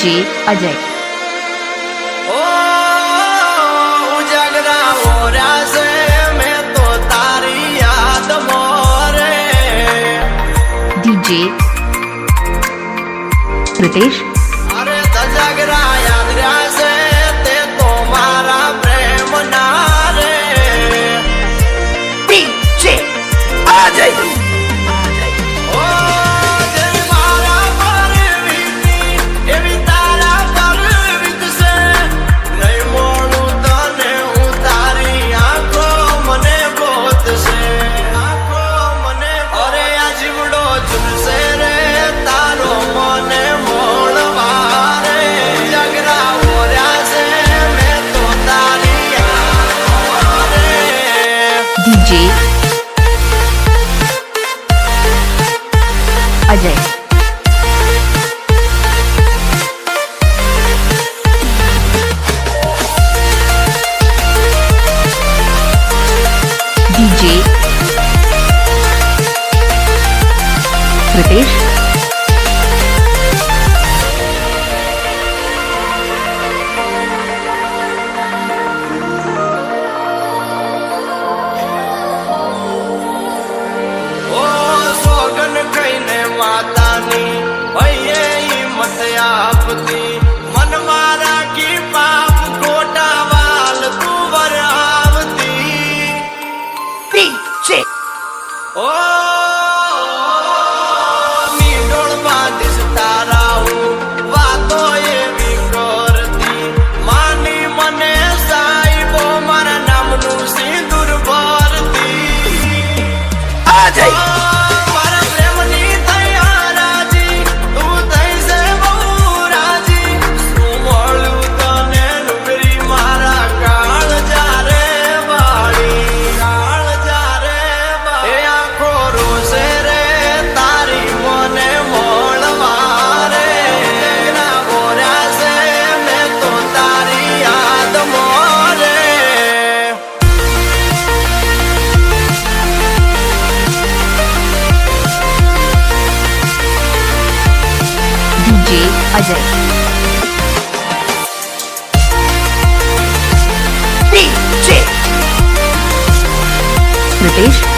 DJ Ajay. ओ उजागरा हो रहा से मैं तो तारी याद मोरे। डीजे रितेश। अरे उजागरा याद रहा से ते तो मारा प्रेम ना रे। DJ Ajay. DJ Ajay. DJ Ritesh. मातानी भैये हिम्मत आपती मन मारा की पाप कोटा वाल तू वर आवती। डीजे ओ नीडोल बांधिस तारा हूँ वातो ये भी करती मानी मने साहिबो मारा नामनु सिंदूर भरती। अजय। डीजे अजय। डीजे रितेश।